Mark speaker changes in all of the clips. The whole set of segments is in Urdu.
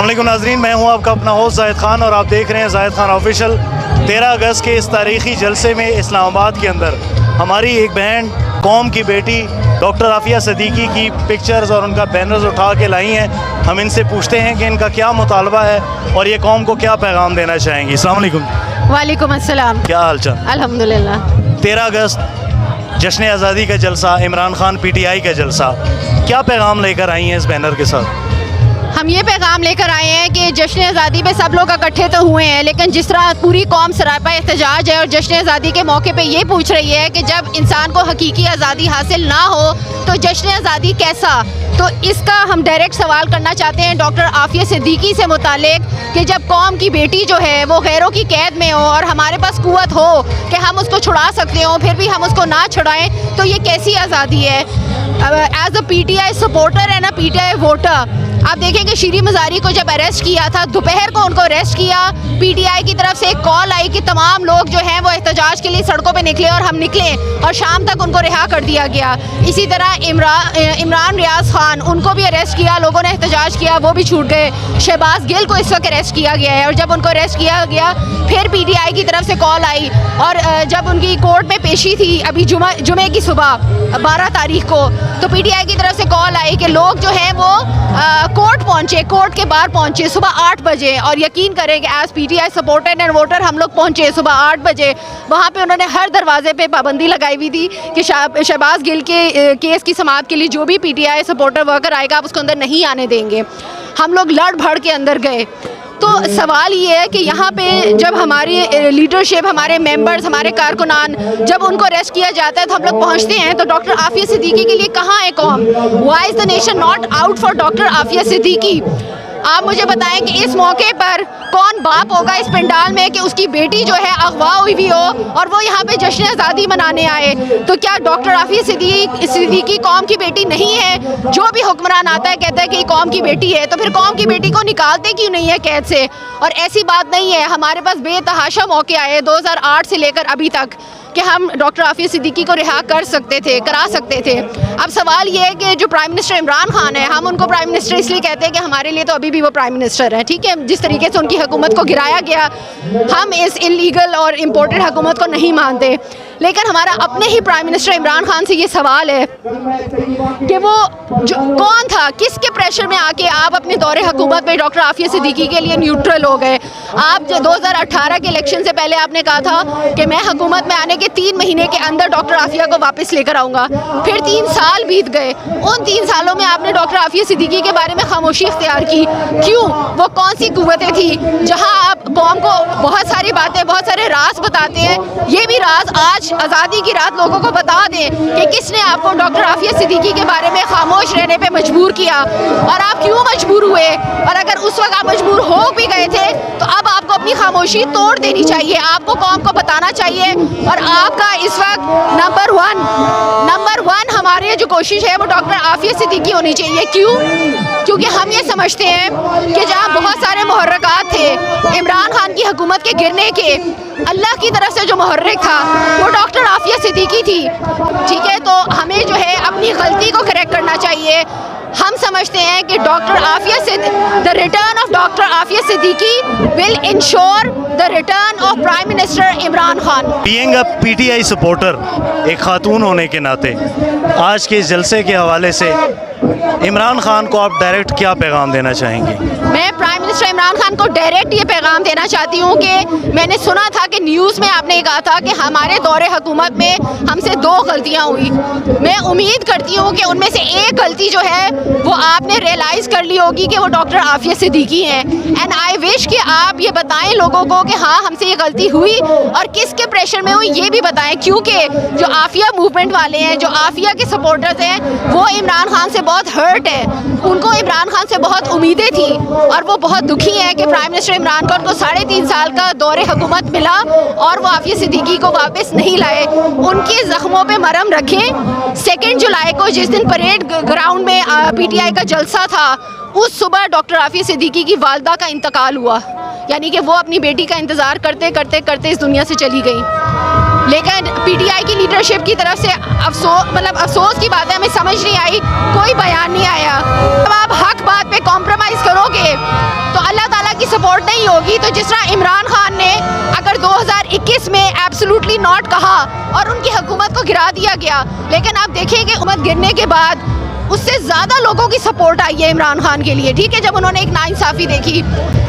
Speaker 1: السلام علیکم ناظرین، میں ہوں آپ کا اپنا ہوسٹ زاہد خان اور آپ دیکھ رہے ہیں زاہد خان آفیشیل۔ 13 اگست کے اس تاریخی جلسے میں اسلام آباد کے اندر ہماری ایک بہن، قوم کی بیٹی ڈاکٹر عافیہ صدیقی کی پکچرز اور ان کا بینرز اٹھا کے لائی ہیں۔ ہم ان سے پوچھتے ہیں کہ ان کا کیا مطالبہ ہے اور یہ قوم کو کیا پیغام دینا چاہیں گی۔ السلام علیکم۔
Speaker 2: وعلیکم السلام۔
Speaker 1: کیا حال چال؟
Speaker 2: الحمدللہ۔
Speaker 1: 13 اگست جشن آزادی کا جلسہ، عمران خان PTI کا جلسہ، کیا پیغام لے کر آئی ہیں اس بینر کے ساتھ؟
Speaker 2: ہم یہ پیغام لے کر آئے ہیں کہ جشن آزادی پہ سب لوگ اکٹھے تو ہوئے ہیں، لیکن جس طرح پوری قوم سراپا احتجاج ہے اور جشن آزادی کے موقع پہ یہ پوچھ رہی ہے کہ جب انسان کو حقیقی آزادی حاصل نہ ہو تو جشن آزادی کیسا؟ تو اس کا ہم ڈائریکٹ سوال کرنا چاہتے ہیں ڈاکٹر عافیہ صدیقی سے متعلق کہ جب قوم کی بیٹی جو ہے وہ غیروں کی قید میں ہو اور ہمارے پاس قوت ہو کہ ہم اس کو چھڑا سکتے ہوں، پھر بھی ہم اس کو نہ چھڑائیں، تو یہ کیسی آزادی ہے؟ As a PTI supporter and a PTI voter, آپ دیکھیں کہ شیریں مزاری کو جب اریسٹ کیا تھا، دوپہر کو ان کو اریسٹ کیا، PTI کی طرف سے ایک کال آئی کہ تمام لوگ جو ہیں وہ احتجاج کے لیے سڑکوں پہ نکلے اور ہم نکلے اور شام تک ان کو رہا کر دیا گیا۔ اسی طرح عمران ریاض خان، ان کو بھی اریسٹ کیا، لوگوں نے احتجاج کیا، وہ بھی چھوٹ گئے۔ شہباز گل کو اس وقت اریسٹ کیا گیا ہے، اور جب ان کو اریسٹ کیا گیا پھر PTI کی طرف سے کال آئی، اور جب ان کی کورٹ میں پیشی تھی ابھی جمعے کی صبح 12 تاریخ کو، تو PTI کی طرف سے کال آئی کہ لوگ جو ہیں وہ کورٹ پہنچے، کورٹ کے باہر پہنچے صبح 8 بجے، اور یقین کریں کہ as PTI supporter and voter ہم لوگ پہنچے صبح 8 بجے۔ وہاں پہ انہوں نے ہر دروازے پہ پابندی لگائی ہوئی تھی کہ شہباز گل کے کیس کی سماعت کے لیے جو بھی PTI سپورٹر ورکر آئے گا آپ اس کو اندر نہیں آنے دیں گے۔ ہم لوگ لڑ بھڑ کے اندر گئے۔ تو سوال یہ ہے کہ یہاں پہ جب ہماری لیڈرشپ، ہمارے ممبرز، ہمارے کارکنان، جب ان کو اریسٹ کیا جاتا ہے تو ہم لوگ پہنچتے ہیں، تو ڈاکٹر عافیہ صدیقی کے لیے کہاں ہے قوم؟ Why is the nation not out for doctor Aafia Siddiqui? آپ مجھے بتائیں کہ اس موقع پر کون باپ ہوگا اس پنڈال میں کہ اس کی بیٹی جو ہے اغوا ہوئی ہو اور وہ یہاں پہ جشن آزادی منانے آئے؟ تو کیا ڈاکٹر عافیہ صدیقی قوم کی بیٹی نہیں ہے؟ جو بھی حکمران آتا ہے کہتا ہے کہ یہ قوم کی بیٹی ہے، تو پھر قوم کی بیٹی کو نکالتے کیوں نہیں ہے قید سے؟ اور ایسی بات نہیں ہے، ہمارے پاس بے تحاشا موقع آئے 2008 سے لے کر ابھی تک کہ ہم ڈاکٹر عافیہ صدیقی کو رہا کرا سکتے تھے۔ اب سوال یہ ہے کہ جو پرائم منسٹر عمران خان ہے، ہم ان کو پرائم منسٹر اس لیے کہتے ہیں کہ ہمارے لیے تو ابھی بھی وہ پرائم منسٹر ہے، ٹھیک ہے؟ جس طریقے سے ان کی حکومت کو گرایا گیا، ہم اس انلیگل اور امپورٹڈ حکومت کو نہیں مانتے، لیکن ہمارا اپنے ہی پرائم منسٹر عمران خان سے یہ سوال ہے کہ وہ کون تھا، کس کے پریشر میں آ کے آپ اپنے دور حکومت میں ڈاکٹر عافیہ صدیقی کے لیے نیوٹرل ہو گئے؟ آپ 2018 کے الیکشن سے پہلے آپ نے کہا تھا کہ میں حکومت میں آنے کے 3 مہینے کے اندر ڈاکٹر عافیہ کو واپس لے کر آؤں گا، پھر 3 سال بیت گئے۔ ان 3 سالوں میں آپ نے ڈاکٹر عافیہ صدیقی کے بارے میں خاموشی اختیار کی، کیوں؟ وہ کون سی قوتیں تھیں جہاں آپ قوم کو بہت ساری باتیں، بہت سارے راز بتاتے ہیں؟ یہ بھی راز آج آزادی کی رات لوگوں کو بتا دیں کہ کس نے آپ کو ڈاکٹر عافیہ صدیقی کے بارے میں خاموش رہنے پہ مجبور کیا، اور آپ کیوں مجبور ہوئے؟ اور اگر اس وقت آپ مجبور ہو بھی گئے تھے تو اب آپ کو اپنی خاموشی توڑ دینی چاہیے، آپ کو قوم کو بتانا چاہیے۔ اور آپ کا اس وقت نمبر ون ہماری جو کوشش ہے وہ ڈاکٹر عافیہ صدیقی ہونی چاہیے۔ کیوں؟ کیونکہ ہم یہ سمجھتے ہیں کہ جہاں بہت سارے محرکات تھے عمران خان کی حکومت کے گرنے کے، اللہ کی طرف سے جو محرک تھا وہ ڈاکٹر عافیہ صدیقی تھی، ٹھیک ہے؟ تو ہمیں جو ہے اپنی غلطی کو کریکٹ کرنا چاہیے۔ ہم سمجھتے ہیں کہ the return of Dr. Aafia Siddiqui will ensure the return of Prime Minister Imran Khan.
Speaker 1: being a PTI supporter, ایک خاتون ہونے کے ناطے آج کے جلسے کے حوالے سے عمران خان کو آپ ڈائریکٹ کیا پیغام دینا چاہیں گے؟
Speaker 2: میں پرائم منسٹر عمران خان کو ڈائریکٹ یہ پیغام دینا چاہتی ہوں کہ میں نے سنا تھا کہ نیوز میں آپ نے کہا تھا کہ ہمارے دور حکومت میں ہم سے 2 غلطیاں ہوئی۔ میں امید کرتی ہوں کہ ان میں سے ایک غلطی جو ہے وہ آپ نے ریئلائز کر لی ہوگی کہ وہ ڈاکٹر عافیہ صدیقی ہیں، اینڈ آئی وش کہ آپ یہ بتائیں لوگوں کو کہ ہاں ہم سے یہ غلطی ہوئی اور کس کے پریشر میں ہوئی یہ بھی بتائیں، کیونکہ جو عافیہ موومنٹ والے ہیں، جو عافیہ کے سپورٹرز ہیں، وہ عمران خان سے بہت ہرٹ ہے، ان کو عمران خان سے بہت امیدیں تھیں اور وہ بہت دکھی ہیں کہ پرائم منسٹر عمران خان کو 3.5 سال کا دور حکومت ملا اور وہ عافیہ صدیقی کو واپس نہیں لائے۔ ان کے زخموں پہ مرہم رکھیں۔ 2 جولائی کو جس دن پریڈ گراؤنڈ میں PTI کا جلسہ تھا، اس صبح ڈاکٹر عافیہ صدیقی کی والدہ کا انتقال ہوا، یعنی کہ وہ اپنی بیٹی کا انتظار کرتے کرتے اس دنیا سے چلی گئی۔ لیکن پی ٹی آئی کی لیڈرشپ کی طرف سے افسوس کی بات ہے، ہمیں سمجھ نہیں آئی، کوئی بیان نہیں آیا. جب آپ حق بات پہ کمپرومائز کرو گے تو اللہ تعالیٰ کی سپورٹ نہیں ہوگی. تو جس طرح عمران خان نے اگر 2021 میں ایبسلوٹلی ناٹ کہا اور ان کی حکومت کو گرا دیا گیا، لیکن آپ دیکھیں کہ حکومت گرنے کے بعد اس سے زیادہ لوگوں کی سپورٹ آئی ہے عمران خان کے لیے، ٹھیک ہے، جب انہوں نے ایک ناانصافی دیکھی.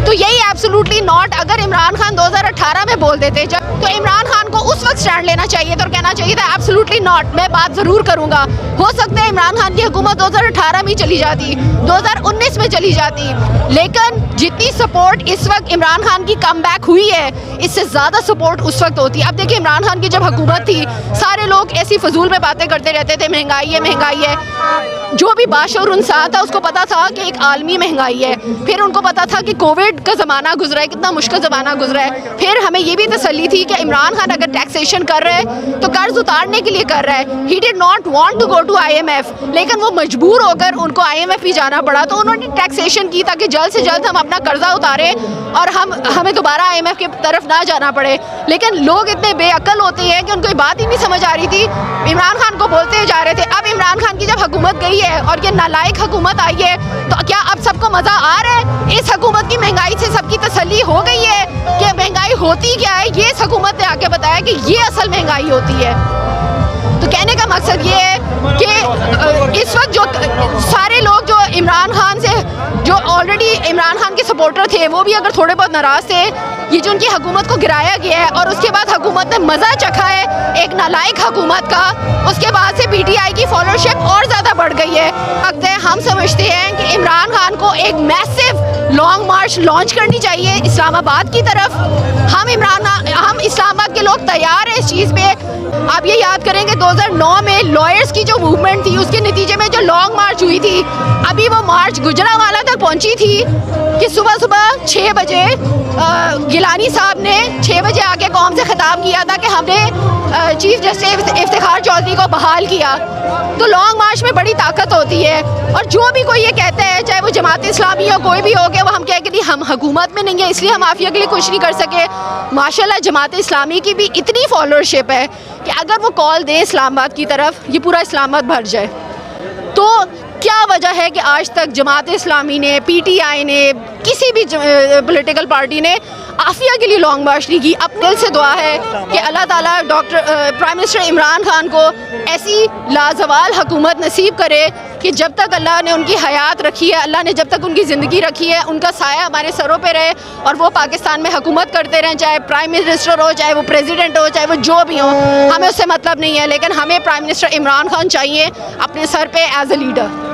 Speaker 2: تو یہی ایبسلوٹلی ناٹ اگر عمران خان 2018 میں بول دیتے تو عمران خان کو اس وقت سٹینڈ لینا چاہیے تھا اور کہنا چاہیے تھا ایبسلوٹلی ناٹ، میں بات ضرور کروں گا. ہو سکتا ہے عمران خان کی حکومت 2018 میں چلی جاتی، 2019 میں چلی جاتی، لیکن جتنی سپورٹ اس وقت عمران خان کی کم بیک ہوئی ہے اس سے زیادہ سپورٹ اس وقت ہوتی. اب دیکھیں عمران خان کی جب حکومت تھی سارے لوگ ایسی فضول میں باتیں کرتے رہتے تھے، مہنگائی ہے مہنگائی ہے. جو بھی باشعور انسان تھا اس کو پتا تھا کہ ایک عالمی مہنگائی ہے. پھر ان کو پتا تھا کہ کووڈ کا زمانہ گزرا ہے، کتنا مشکل زمانہ گزرا ہے. پھر ہمیں یہ بھی تسلی تھی کہ عمران خان اگر ٹیکسیشن کر رہا ہے تو قرض اتارنے کے لیے کر رہا ہے. He did not want to go to IMF، لیکن وہ مجبور ہو کر ان کو IMF بھی جانا پڑا. تو انہوں نے ٹیکسیشن کی تاکہ جلد سے جلد ہم اپنا قرضہ اتاریں اور ہمیں دوبارہ IMF کی طرف نہ جانا پڑے. لیکن لوگ اتنے بے عقل ہوتے ہیں کہ ان کو یہ بات ہی نہیں سمجھ آ رہی تھی، عمران خان کو بولتے جا رہے تھے. اب عمران خان کی جب حکومت گئی ہے اور یہ نالائق حکومت آئی ہے تو کیا اب سب کو مزہ آ رہا ہے؟ اس حکومت کی مہنگائی سے سب کی تسلی ہو گئی ہے کہ مہنگائی ہوتی کیا ہے؟ یہ اس حکومت نے آ کے بتایا کہ یہ اصل مہنگائی ہوتی ہے. تو کہنے کا مقصد یہ ہے کہ اس وقت جو سارے لوگ جو عمران خان سے جو آلریڈی عمران خان کے سپورٹر تھے وہ بھی اگر تھوڑے بہت ناراض تھے، یہ جو ان کی حکومت کو گرایا گیا ہے اور اس کے بعد حکومت نے مزہ چکھا ہے ایک نالائق حکومت کا، اس کے بعد سے پی ٹی آئی کی فالوورشپ اور زیادہ بڑھ گئی ہے. ہم سمجھتے ہیں کہ عمران خان کو ایک میسو لانگ مارچ لانچ کرنی چاہیے اسلام آباد کی طرف. ہم اسلام آباد کے لوگ تیار ہیں اس چیز پہ. آپ یہ یاد کریں کہ 2009 میں لائرز کی جو موومنٹ تھی اس کے نتیجے میں جو لانگ مارچ ہوئی تھی، ابھی وہ مارچ گجرانوالہ تک پہنچی تھی کہ صبح 6 بجے گیلانی صاحب نے 6 بجے آ کے قوم سے خطاب کیا تھا کہ ہم نے چیف جسٹس افتخار چودھری کو بحال کیا. تو لانگ مارچ میں بڑی طاقت ہوتی ہے. اور جو بھی کوئی یہ کہتا ہے چاہے وہ جماعت اسلامی ہو کوئی بھی ہو کہ وہ ہم کہیں کہ نہیں ہم حکومت میں نہیں ہیں اس لیے ہم عافیہ کے لیے کچھ نہیں کر سکے. ماشاءاللہ جماعت اسلامی کی بھی اتنی فالوورشپ ہے کہ اگر وہ کال دے اسلام آباد کی طرف یہ پورا اسلام آباد بھر جائے. تو کیا وجہ ہے کہ آج تک جماعت اسلامی نے، پی ٹی آئی نے، کسی بھی پولیٹیکل پارٹی نے عافیہ کے لیے لانگ مارچ نہیں کی؟ اپنے دل سے دعا ہے کہ اللہ تعالیٰ پرائم منسٹر عمران خان کو ایسی لازوال حکومت نصیب کرے کہ جب تک اللہ نے ان کی حیات رکھی ہے، اللہ نے جب تک ان کی زندگی رکھی ہے، ان کا سایہ ہمارے سروں پہ رہے اور وہ پاکستان میں حکومت کرتے رہیں، چاہے پرائم منسٹر ہو، چاہے وہ پریزیڈنٹ ہو، چاہے وہ جو بھی ہو. ہمیں اس سے مطلب نہیں ہے، لیکن ہمیں پرائم منسٹر عمران خان چاہیے اپنے سر پہ ایز اے لیڈر.